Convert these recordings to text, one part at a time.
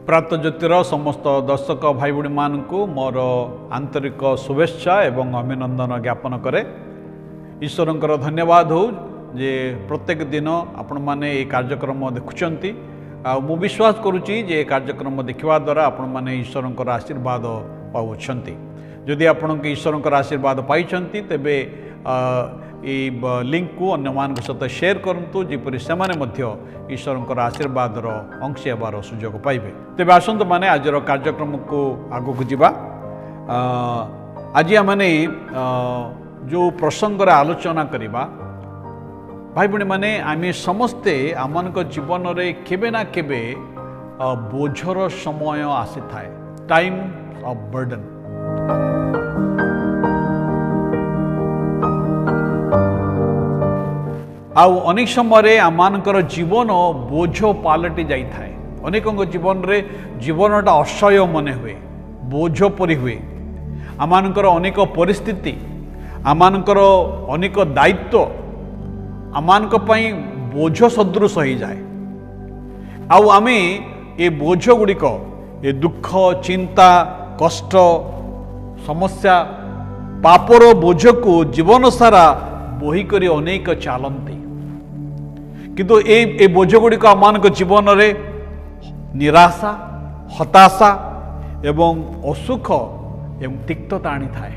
प्रात ज्योतिर समस्त दर्शक भाई भाई मानक मोर आंतरिक शुभेच्छा एवं अभिनंदन ज्ञापन करे। ईश्वर धन्यवाद हो जे प्रत्येक दिन आपण माने ये कार्यक्रम देखुंती मु विश्वास करुच्ची जे कार्यक्रम देखा द्वारा आपण माने ईश्वर आशीर्वाद पाउछंती। जदि आपण ईश्वर आशीर्वाद पाई तेबे लिंक को अन्य मान सहित शेयर करूँ जीपरी से ईश्वर आशीर्वाद अंश होबार सुजोग पाइबे। तेबे आसंतु माने आज कार्यक्रम को आगु को जीवा। आज आमने जो प्रसंग आलोचना करिबा भाई भाई माने आमे समस्ते आमन जीवन रे केबे ना केबे बोझर समय आसी थाए, टाइम ऑफ बर्डन। आउ अनेक समय आमानकर जीवन बोझ पालटि जाई थाए। अनेकों जीवन रे जीवनटा असह्य मन हुए, बोझ परि हुए। आमानकर अनेक परिस्थिति, आमानकर अनेक दायित्व आमानक पई बोझ सदृश हो जाए। आउ आमे ये बोझ गुड़िक ये दुख, चिंता, कष्ट, समस्या, पापर बोझ को जीवन सारा बोही करी अनेक चालती। किंतु ए बोझ गुड़िक आम जीवन रे निराशा, हताशा एवं असुख एवं तिक्तता आनी थाए।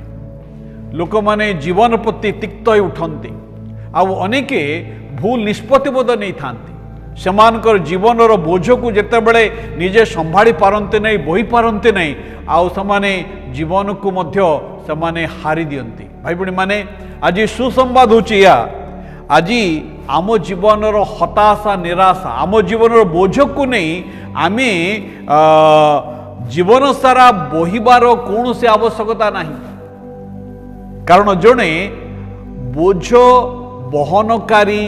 लोक माने जीवन प्रति तिक्त हो उठती। आउ अनेके भूल निष्पत्ति बोध नहीं थांती। सेमानकर जीवन रो बोझ को जेते बड़े निजे संभाली पारंते नहीं, बोही पारंते नहीं, आउ समाने जीवन को मध्य समाने हारी दियंती। भाई बड़ी माने आज सुसंवाद होची या आज आम जीवन रो हताशा, निराशा, आम जीवन रो बोझ को नहीं आमे जीवन सारा बोहिबार कौन से आवश्यकता नहीं। कारण जड़े बोझ बहनकारी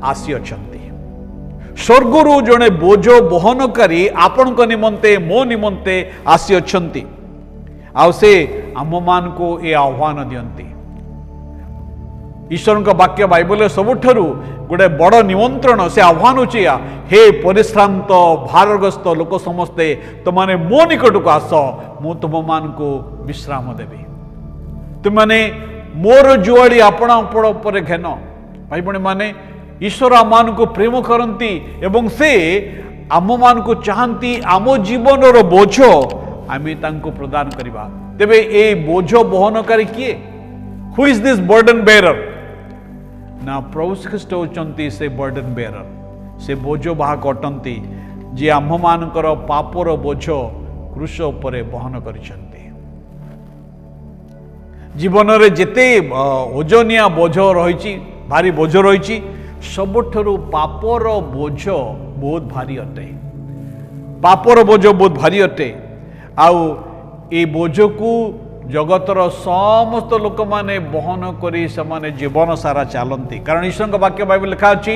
आसी अछंती। स्वर्गरु जड़े बोझ बहनकारी आपण को निमंते, मो निमंते आसी अछंती। आउ से आम मान को ये आह्वान दियंती। ईश्वर का वाक्य बाइबल सबुठारु गोटे बड़ निमंत्रण से आह्वान होची, हे परिश्रांत भारग्रस्त लोक समस्ते तुमने मो निकट को आस, मु तुम मान को विश्राम देवी। तुमने मोर जुआड़ी आपण उपर घेन। भाई भाई माने ईश्वर आम को प्रेम करती एवं से आम मान को चाहती आम जीवन रो बोझ आमे तांको प्रदान करिबा। तेबे ए बोझ बहनकारी किए? Who is this burden bearer? ना प्रभु ख्रीष्ट होचंती से बर्डन बेरर, से बोझ बाहक अटंती जे आम मानकर पापर बोझ क्रूस उपरे बहन करिसंती। जीवन रे जेते ओजनिया बोझ रही, भारी बोझ रही, सबुठारु पापर बोझ बहुत भारी अटे। पापर बोझ बहुत भारी अटे। आउ ए बोझ को जगतर समस्त लोक माने बहन करी समाने जीवन सारा चलती। कारण ईश्वर वाक्य बाइबल लिखा अछि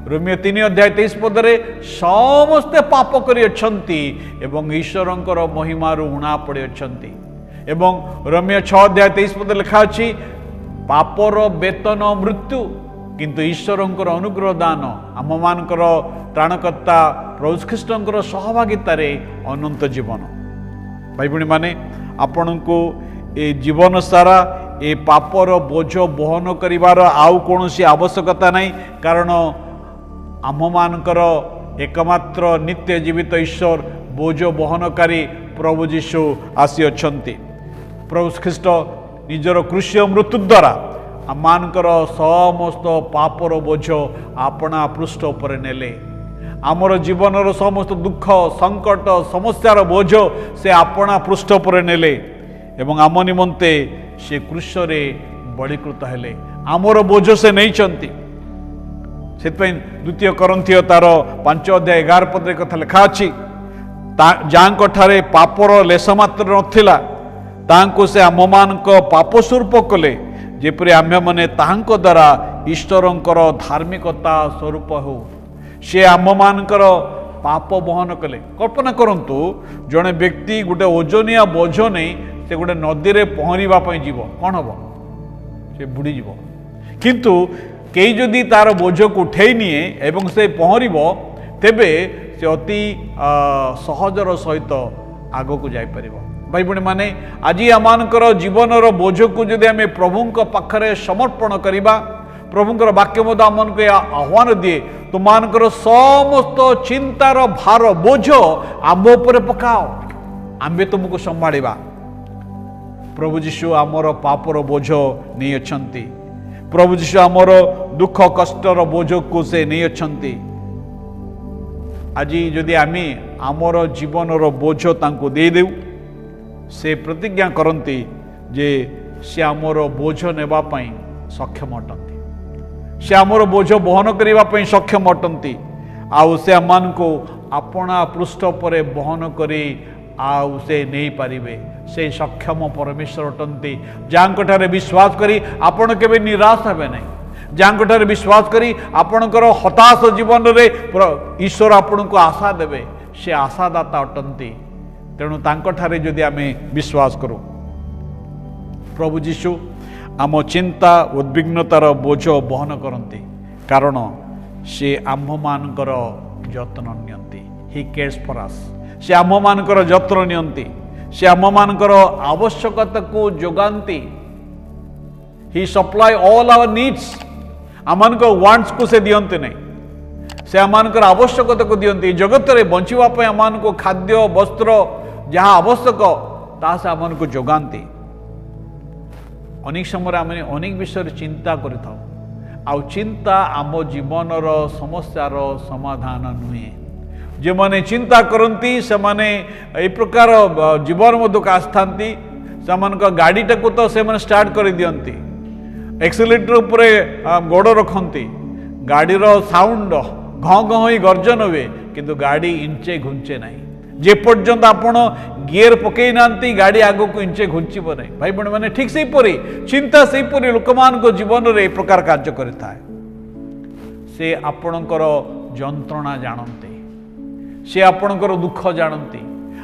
रोमियो 3:23 पदरे समस्ते पाप करी अछंती एवं ईश्वरंकर महिमारु उणा पड़ी अछंती। एवं रोमियो 6:23 पद लिखा अछि पापर वेतन मृत्यु, किंतु ईश्वरंकर अनुग्रह दान आम मानकर त्राणकर्ता प्रभु ख्रीष्टंकर सहभागितार अनंत जीवन। भाई भाई माने आपण को ए जीवन सारा ए पापर बोझ बहन करिवार आउ कोनोसी आवश्यकता नहीं। कारण आम मानकर एकमात्र नित्य जीवित ईश्वर बोझ बहनकारी प्रभु जीशु आसी अछंती। प्रभु ख्रीष्ट निजर क्रूसीय मृत्यु द्वारा आम मानकर समस्त पापर बोझ आपणा पृष्ठ उपर नेले। आमर जीवन समस्त दुख, संकट, समस्यार बोझ से आपणा पृष्ठ पर नेले एवं आम निमंते से क्रूसरे बलिकृत हेले। आमर बोझ से नहीं चंती। से द्वितीय करंथियो तार 5:11 पद कथा लिखा अछि जांक ठारे पापर लेस मात्र नथिला तांको से आम मानक पाप स्वरूप कले, जेपरि आम्भे माने तांको द्वारा ईश्वरंकर धार्मिकता स्वरूप हो। से आम मानकर पाप बहन कले। कल्पना करंतु जड़े व्यक्ति गोटे ओजनिया बोझ नहीं से गोटे नदी रे पहरिबा पई जीव, कौन हम? से बुड़ी जीव। किंतु कई जदि तार बोझ को उठे निए एवं से पहरिब तेबे से अति सहजर सहित आग को जापर भाई भाई मैंने आज आमर जीवन बोझ को जदि आम प्रभु पाखरे समर्पण करवा प्रभुंर वाक्य मत आमको आह्वान दिए तुमर समस्त चिंतार भार बोझ आम उपर पकाओ आम्बे तुमको संभाड़ा प्रभु जीशु आमर पापर बोझ नहीं अच्छी प्रभु जीशु आमर दुख कष्टर बोझ को से नहीं अच्छी आज जदि आम आमर जीवन बोझ तांको दे देउ से प्रतिज्ञा करती जे से आमर बोझ नेबा पई सक्षम अटंती से आमर बोझ बहन करने सक्षम अटंती आउ से आम को अपना पृष्ठ पर बहन करी आउ से नहीं पारिबे से सक्षम परमेश्वर अटंती जहाँठारे विश्वास करी आपण केबे निराश हेबे नहीं जहाँठारे विश्वास करी आपणकर हताश जीवन रे ईश्वर आपण को आशा देवे से आशादाता अटंती तेणु तांकठारे जदि आमे विश्वास करूँ प्रभु जीशु आम चिंता उद्विग्नतार बोझ बहन करती कारण से आम्भ मानकर जत्न नियंती ही केयर्स फॉर अस से आम्भ मानकर जत्न नियंती से आम्भ मानकर आवश्यकता को जोगांती ही सप्लाई ऑल आवर नीड्स आमान को वांट्स को से दियंती नहीं से आमानकर आवश्यकता को दियंती जगत रे बंचिबा पय आमान को खाद्य वस्त्र जहाँ आवश्यक ता से आमान को जोगांती अनेक समय आम अनेक विषय चिंता कर चिंता आम जीवन समस्यार समाधान नुहे जो मैंने चिंता करती से माने ए प्रकार जीवन मध्य आसता से गाड़ीटा को तो से स्टार्ट कर दियंती एक्सीलेटर उपरे गोड़ रखती गाड़ीर साउंड घ घ ही गर्जन हुए किंतु गाड़ी इंचे घुंचे नहीं जे पर्यंत आपण गियर पकई नांती गाड़ी आग को इंचे घुंचब नहीं भाई बहन मैंने ठीक से चिंता से लोक मान जीवन रे प्रकार कार्य करता है से आपणकर जंत्रणा जानते से आपणकर दुख जानती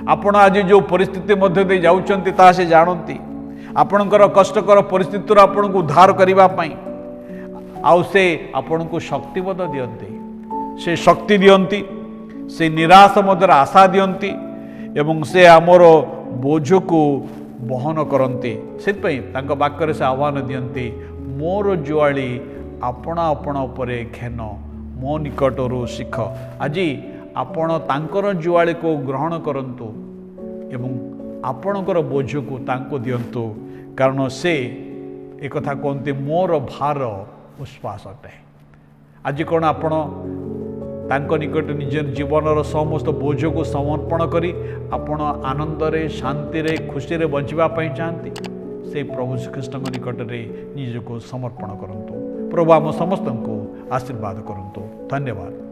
आपण आज जो परिस्थिति मध्य दे जाउचंती ता से जानती आपणकर कष्टकर परिस्थिति आपण को उद्धार करने आउ से आपण को शक्तिबोध दियंती से शक्ति दियंती से निराश मध्य आशा दियंती एवं से आमर बोझ को बहन करती से वाक्य से आह्वान दियंती मोर जुआली अपना अपना उपरे घेन मो निकटरू शिख आज आपण तांकर जुआली को ग्रहण करंतु एवं आपणकर बोझ को तांको दियंतु कारण से एक कथा कहते मोर भार उश्वास अटे आज कौन आपण तांको निकट निज जीवन समस्त बोझ को समर्पण करी आपण आनंद रे शांति रे खुशी रे बंचिबा पई चाहती से प्रभु श्रीकृष्ण निकट रे निज को समर्पण करंतु प्रभु आम समस्त को आशीर्वाद करंतु धन्यवाद।